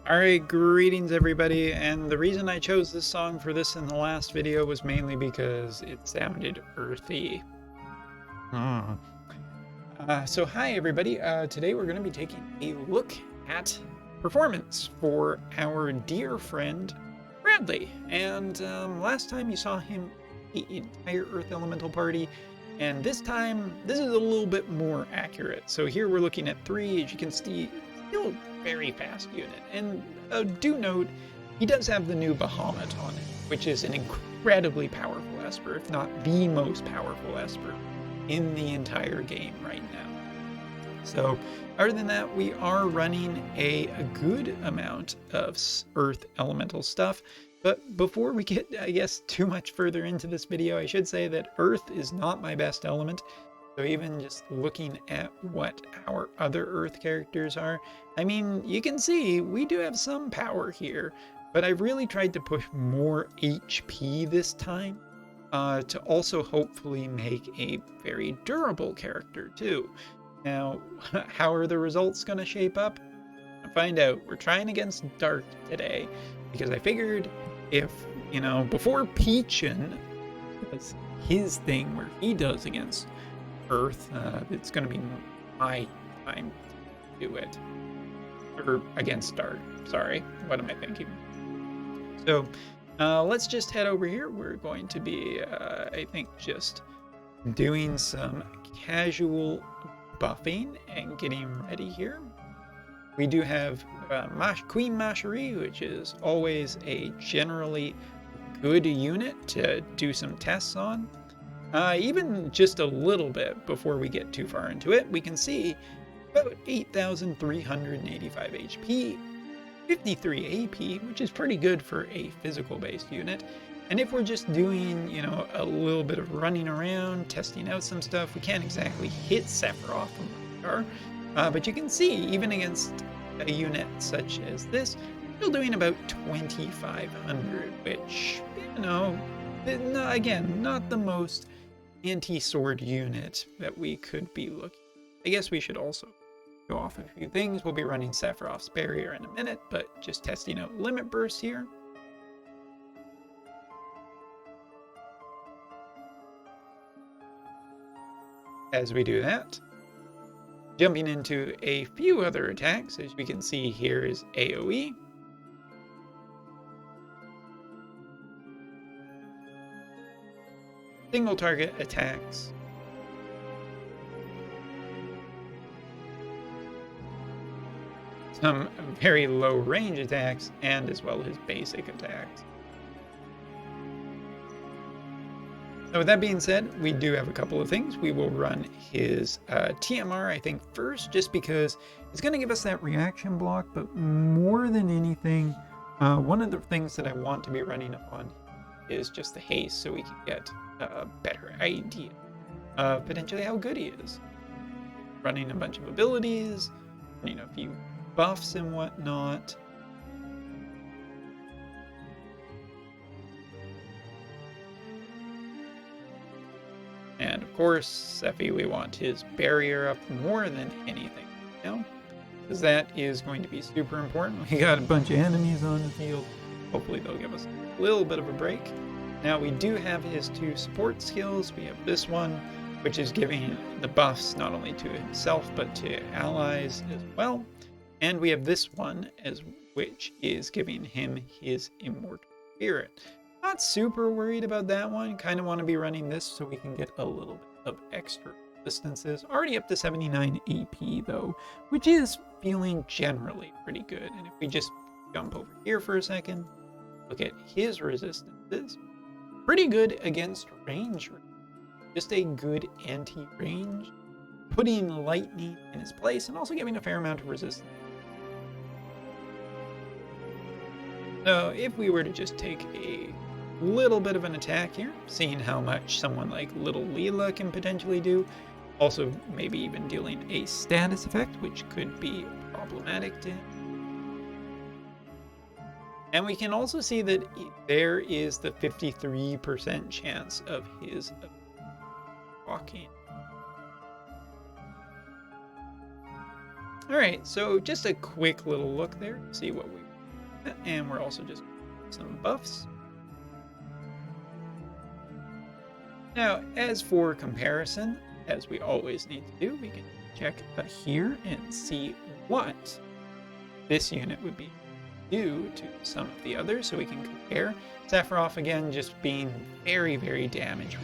Alright, greetings everybody, and the reason I chose this song for this in the last video was mainly because it sounded earthy. So hi everybody, today we're going to be taking a look at performance for our dear friend Bradley. And last time you saw him the entire Earth Elemental party, and this time this is a little bit more accurate. So here we're looking at 3, as you can see, still very fast unit. And do note, he does have the new Bahamut on it, which is an incredibly powerful Esper, if not the most powerful Esper in the entire game right now. So other than that, we are running a good amount of Earth Elemental stuff. But before we get, I guess, too much further into this video, I should say that Earth is not my best element. So even just looking at what our other Earth characters are, I mean, you can see we do have some power here, but I've really tried to push more HP this time to also hopefully make a very durable character too. Now, how are the results going to shape up? I'll find out. We're trying against Dark today because I figured if, you know, before Peachin does his thing where he does against Earth, it's going to be my time to do it. Or against Dark. Sorry, what am I thinking? So let's just head over here. We're going to be, I think, just doing some casual buffing and getting ready here. We do have Queen Masherie, which is always a generally good unit to do some tests on. Even just a little bit before we get too far into it, we can see about 8,385 HP, 53 AP, which is pretty good for a physical-based unit. And if we're just doing, you know, a little bit of running around, testing out some stuff, we can't exactly hit Sephiroth from where we are. But you can see, even against a unit such as this, still doing about 2,500, which, you know, again, not the most anti-sword unit that we could be looking. I guess we should also go off a few things. We'll be running Sephiroth's barrier in a minute, but just testing out limit bursts here. As we do that, jumping into a few other attacks, as we can see here is AoE. Single target attacks. Some very low range attacks, and as well as basic attacks. So with that being said, we do have a couple of things. We will run his TMR, I think, first, just because it's going to give us that reaction block, but more than anything, one of the things that I want to be running on is just the haste, so we can get a better idea of potentially how good he is. Running a bunch of abilities, running a few buffs and whatnot. And of course, Sephi, we want his barrier up more than anything, you know? Because that is going to be super important. We got a bunch of enemies on the field. Hopefully they'll give us a little bit of a break. Now we do have his 2 support skills. We have this one, which is giving the buffs not only to himself, but to allies as well. And we have this one, which is giving him his immortal spirit. Not super worried about that one. Kind of want to be running this so we can get a little bit of extra resistances. Already up to 79 AP though, which is feeling generally pretty good. And if we just jump over here for a second, look at his resistances. Pretty good against range. Just a good anti-range. Putting lightning in his place and also giving a fair amount of resistance. So if we were to just take a little bit of an attack here, seeing how much someone like Little Leela can potentially do, also maybe even dealing a status effect, which could be problematic to him. And we can also see that there is the 53% chance of his walking. Alright, so just a quick little look there, see what we And we're also just some buffs. Now, as for comparison, as we always need to do, we can check here and see what this unit would be do to some of the others, so we can compare. Sephiroth, again, just being very, very damage.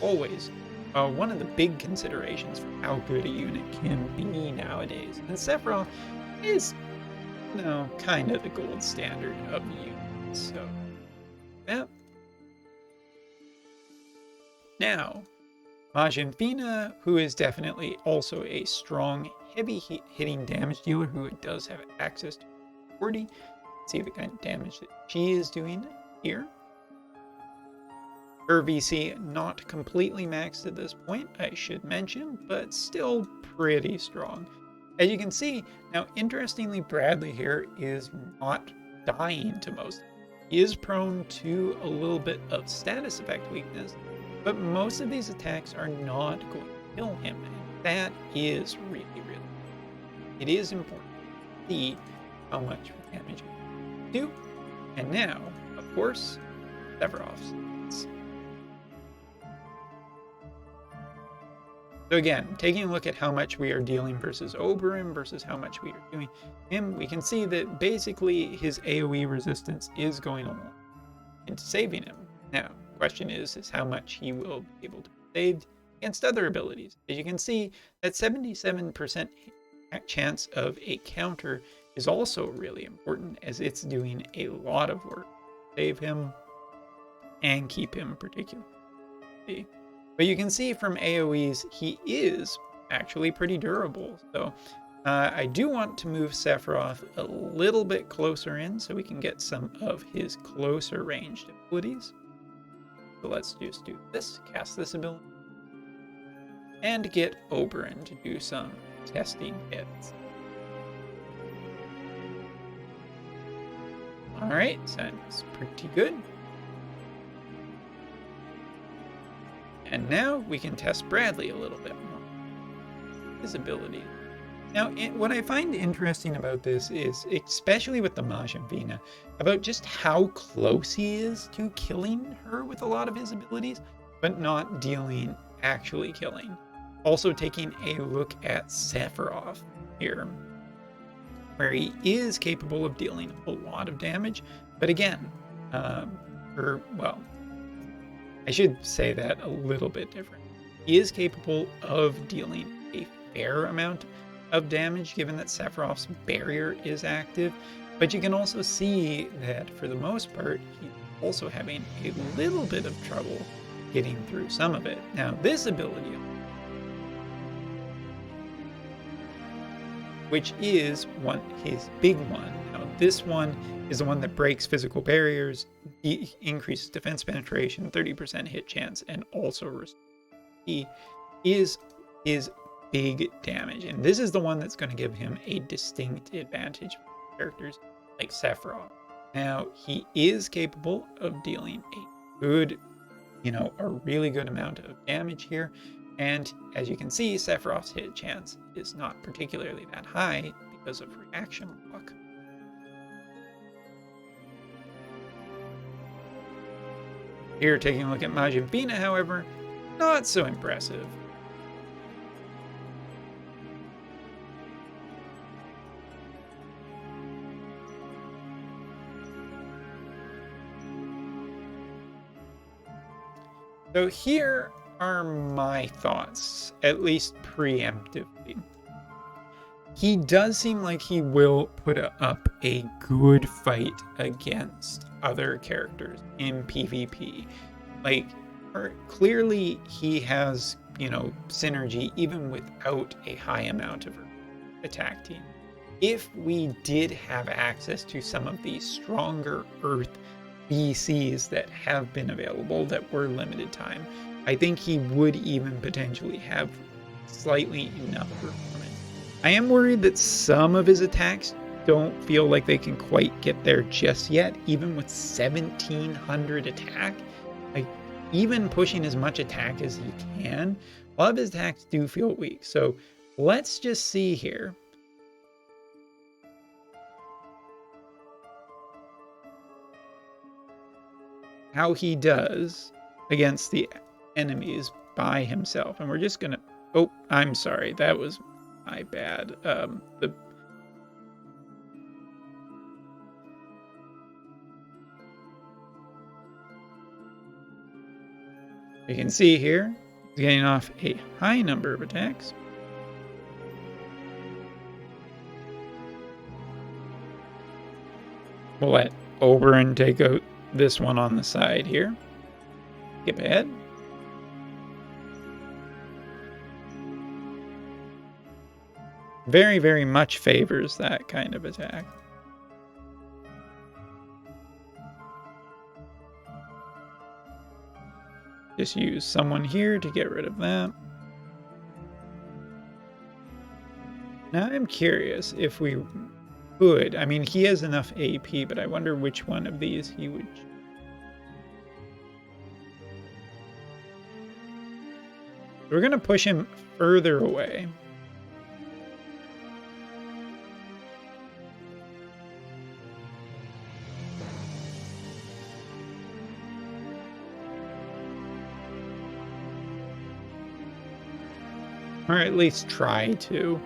Always one of the big considerations for how good a unit can be nowadays. And Sephiroth is, you know, kind of the gold standard of units. So, yeah. Now, Majin Vina, who is definitely also a strong, heavy hitting damage dealer who does have access to 40. See the kind of damage that she is doing here. Her VC not completely maxed at this point, I should mention, but still pretty strong. As you can see, now interestingly, Bradley here is not dying to most. He is prone to a little bit of status effect weakness, but most of these attacks are not going to kill him, and that is really, it is important to see how much damage he can do. And now, of course, Sephiroth's. So again, taking a look at how much we are dealing versus Oberyn versus how much we are doing him, we can see that basically his AoE resistance is going along into saving him. Now, the question is how much he will be able to be saved against other abilities. As you can see, that 77% chance of a counter is also really important, as it's doing a lot of work to save him and keep him particularly. But you can see from AoEs, he is actually pretty durable. So I do want to move Sephiroth a little bit closer in so we can get some of his closer ranged abilities. So let's just do this, cast this ability, and get Oberyn to do some testing hits. Alright, sounds pretty good. And now we can test Bradley a little bit more. His ability. Now, what I find interesting about this is, especially with the Majin Vina, about just how close he is to killing her with a lot of his abilities, but not actually killing. Also taking a look at Sephiroth here, where he is capable of dealing a lot of damage, but again, I should say that a little bit different. He is capable of dealing a fair amount of damage, given that Sephiroth's barrier is active, but you can also see that for the most part, he's also having a little bit of trouble getting through some of it. Now, this ability, which is his big one. Now, this one is the one that breaks physical barriers, increases defense penetration, 30% hit chance, and also he is big damage. And this is the one that's going to give him a distinct advantage for characters like Sephiroth. Now, he is capable of dealing a good, a really good amount of damage here. And as you can see, Sephiroth's hit chance is not particularly that high because of reaction block. Here, taking a look at Majin Vina, however, not so impressive. So here are my thoughts, at least preemptively. He does seem like he will put up a good fight against other characters in PvP. Like, clearly he has, synergy even without a high amount of attack team. If we did have access to some of these stronger Earth BCs that have been available that were limited time, I think he would even potentially have slightly enough performance. I am worried that some of his attacks don't feel like they can quite get there just yet, even with 1700 attack. Like, even pushing as much attack as he can, a lot of his attacks do feel weak. So let's just see here. how he does against the enemies by himself. And we're just gonna, oh, I'm sorry, that was my bad. You can see here, he's getting off a high number of attacks. We'll let Oberon take out this one on the side here. Skip ahead. Very, very much favors that kind of attack. Just use someone here to get rid of that. Now I'm curious if we could. I mean, he has enough AP, but I wonder which one of these he would. We're going to push him further away. Or at least try to.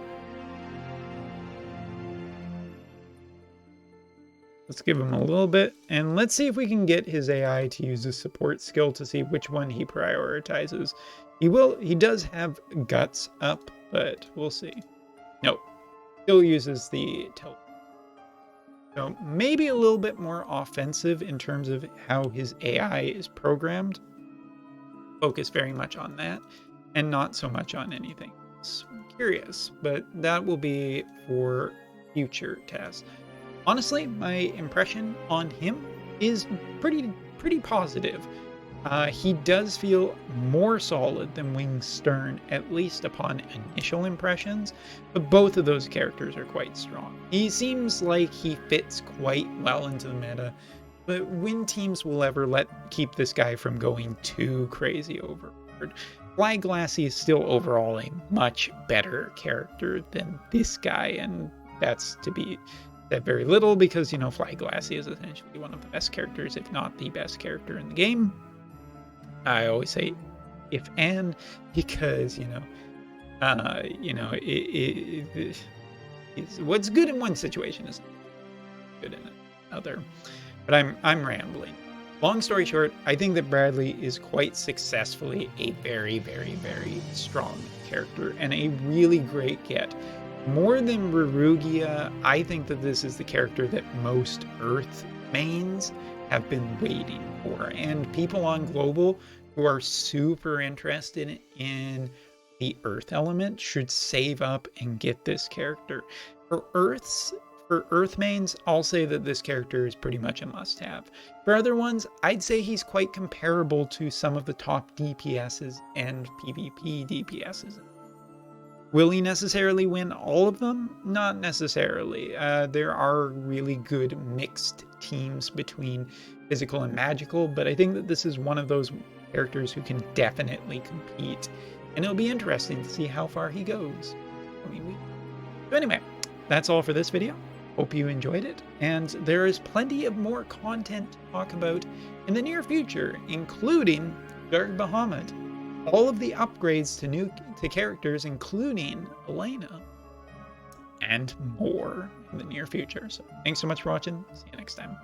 Let's give him a little bit, and let's see if we can get his AI to use his support skill to see which one he prioritizes. He does have guts up, but we'll see. Nope. Still uses the teleport. So maybe a little bit more offensive in terms of how his AI is programmed. Focus very much on that, and not so much on anything else. I'm curious, but that will be for future tests. Honestly, my impression on him is pretty positive. He does feel more solid than Wing's Stern, at least upon initial impressions, but both of those characters are quite strong. He seems like he fits quite well into the meta, but when teams will ever keep this guy from going too crazy overboard. Fly Glassy is still overall a much better character than this guy, and that's to be said very little because, you know, Fly Glassy is essentially one of the best characters, if not the best character in the game. I always say if and because, what's good in one situation is good in another. But I'm rambling. Long story short, I think that Bradley is quite successfully a very, very, very strong character and a really great get. More than Rurugia, I think that this is the character that most Earth mains have been waiting for, and people on Global who are super interested in the Earth element should save up and get this character. For Earth mains, I'll say that this character is pretty much a must-have. For other ones, I'd say he's quite comparable to some of the top DPSs and PvP DPSs. Will he necessarily win all of them? Not necessarily. There are really good mixed teams between physical and magical, but I think that this is one of those characters who can definitely compete, and it'll be interesting to see how far he goes. So anyway, that's all for this video. Hope you enjoyed it, and there is plenty of more content to talk about in the near future, including Dark Bahamut, all of the upgrades to characters, including Elena, and more in the near future. So thanks so much for watching. See you next time.